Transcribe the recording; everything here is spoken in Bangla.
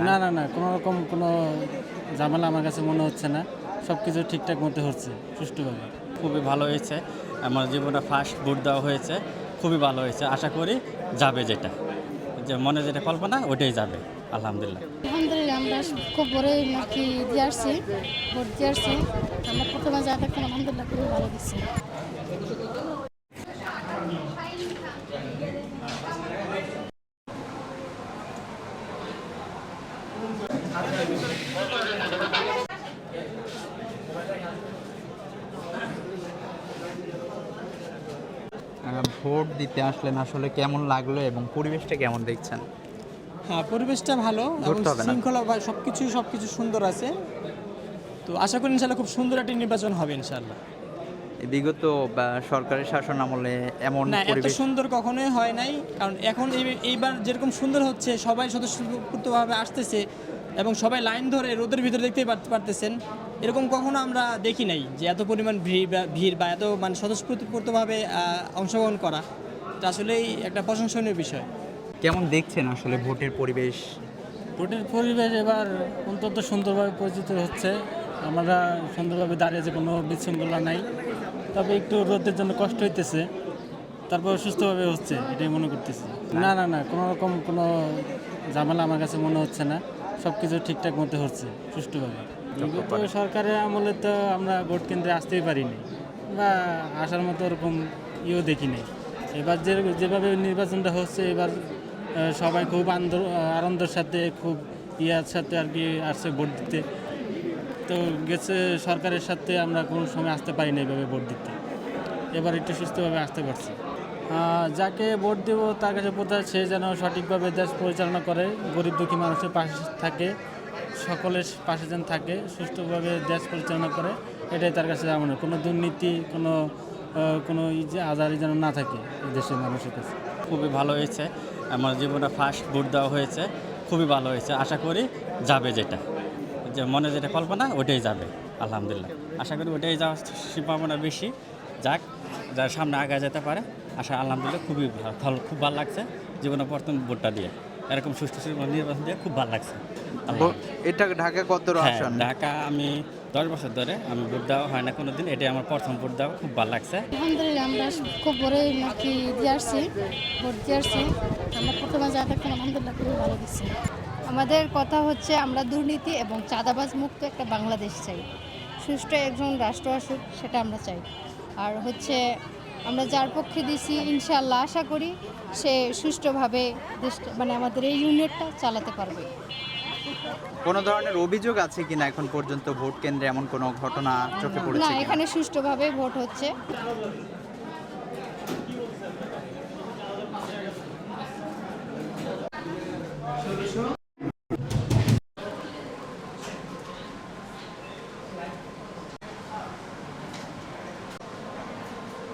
না না না কোনো রকম কোনো ঝামেলা আমার কাছে মনে হচ্ছে না, সব কিছু ঠিকঠাক মতো হচ্ছে সুষ্ঠুভাবে। খুবই ভালো হয়েছে। আমার জীবনে ফার্স্ট ভোট দেওয়া হয়েছে, খুবই ভালো হয়েছে। আশা করি যাবে যেটা, যে মনে যেটা কল্পনা ওটাই যাবে আলহামদুলিল্লাহ। আলহামদুলিল্লাহ আমরা খুব বড় নাকি দিয়ে আসছি, ভোট দিয়ে আসছি। আমরা প্রথমে যা থাকতাম আলহামদুলিল্লাহ খুবই ভালো দিচ্ছি। ভোট দিতে আসলেন, আসলে কেমন লাগলো এবং পরিবেশটা কেমন দেখছেন? হ্যাঁ, পরিবেশটা ভালো এবং ধরতে হবে না। শৃঙ্খলা বা সবকিছু সুন্দর আছে। তো আশা করি ইনশাল্লাহ খুব সুন্দর একটা নির্বাচন হবে ইনশাল্লাহ। বিগত বা সরকারের শাসন আমলে এমন না, এত পরিবেশ সুন্দর কখনোই হয় নাই, কারণ এখন এইবার যেরকম সুন্দর হচ্ছে, সবাই স্বতঃস্ফূর্তভাবে আসতেছে এবং সবাই লাইন ধরে রোদের ভিতরে দেখতেই পারতেছেন। এরকম কখনো আমরা দেখি নাই যে এত পরিমাণ ভিড় বা এত মানে স্বতঃস্ফূর্তভাবে অংশগ্রহণ করা। এটা আসলেই একটা প্রশংসনীয় বিষয়। কেমন দেখছেন আসলে ভোটের পরিবেশ? ভোটের পরিবেশ এবার অন্তত সুন্দরভাবে পরিচিত হচ্ছে। আমরা সুন্দরভাবে দাঁড়িয়েছে, কোনো বিশৃঙ্খলা নাই, তবে একটু রোদের জন্য কষ্ট হইতেছে, তারপর সুস্থভাবে হচ্ছে এটাই মনে করতেছি। না না না কোনো রকম কোনো ঝামেলা আমার কাছে মনে হচ্ছে না, সব কিছু ঠিকঠাক মতো হচ্ছে সুষ্ঠুভাবে। বিগত সরকারের আমলে তো আমরা ভোট কেন্দ্রে আসতেই পারিনি বা আসার মতো ওরকম দেখি নাই। এবার যেভাবে নির্বাচনটা হচ্ছে, এবার সবাই খুব আনন্দের সাথে খুব ইয়ার সাথে আর কি আসছে ভোট দিতে। তো গেছে সরকারের সাথে আমরা কোনো সময় আসতে পারি না এইভাবে ভোট দিতে, এবার একটু সুস্থভাবে আসতে পারছি। যাকে ভোট দেব তার কাছে প্রত্যাশা সে যেন সঠিকভাবে দেশ পরিচালনা করে, গরিব দুঃখী মানুষের পাশে থাকে, সকলের পাশে যেন থাকে, সুষ্ঠুভাবে দেশ পরিচালনা করে, এটাই তার কাছে মনে হয়। কোনো দুর্নীতি কোনো আজারি যেন না থাকে এই দেশের মানুষের কাছে। খুবই ভালো হয়েছে। আমার জীবনে ফার্স্ট ভোট দেওয়া হয়েছে, খুবই ভালো হয়েছে। আশা করি যাবে যেটা, যে মনে যেটা কল্পনা ওটাই যাবে আলহামদুলিল্লাহ। আশা করি ওটাই যাওয়ার সম্ভাবনা বেশি। যাক, যার সামনে আগে যেতে পারে, আশা আলহামদুলিল্লাহ খুবই ভালো, খুব ভালো লাগছে। জীবনে প্রথম ভোটটা দিয়ে এরকম সুষ্ঠু নির্বাচন দিয়ে খুব ভালো লাগছে। এটা ঢাকা কত হ্যাঁ, আসন? ঢাকা আমি 10 বছর ধরে আমি ভোট দেওয়া হয় না কোনো দিন, এটাই আমার প্রথম ভোট দেওয়া, খুব ভালো লাগছে। আলহামদুলিল্লাহ আমরা খুব বড় নাকি দিয়ে আসছি, ভোট দিয়ে আসছি। আমরা প্রথমে যা থাকতাম আলহামদুলিল্লাহ খুবই ভালো দিচ্ছি। আমাদের কথা হচ্ছে আমরা দুর্নীতি এবং চাঁদাবাজ মুক্ত একটা বাংলাদেশ চাই। সুষ্ঠু একজন রাষ্ট্র আসুক, সেটা আমরা চাই। আর হচ্ছে আমরা যার পক্ষে দিছি ইনশাআল্লাহ আশা করি সে সুষ্ঠুভাবে দেশটা মানে আমাদের এই ইউনিটটা চালাতে পারবে। কোনো ধরনের অভিযোগ আছে কিনা এখন পর্যন্ত ভোট কেন্দ্রে এমন কোনো ঘটনা চোখে না, পড়েছে কিনা? এখানে সুষ্ঠুভাবে ভোট হচ্ছে।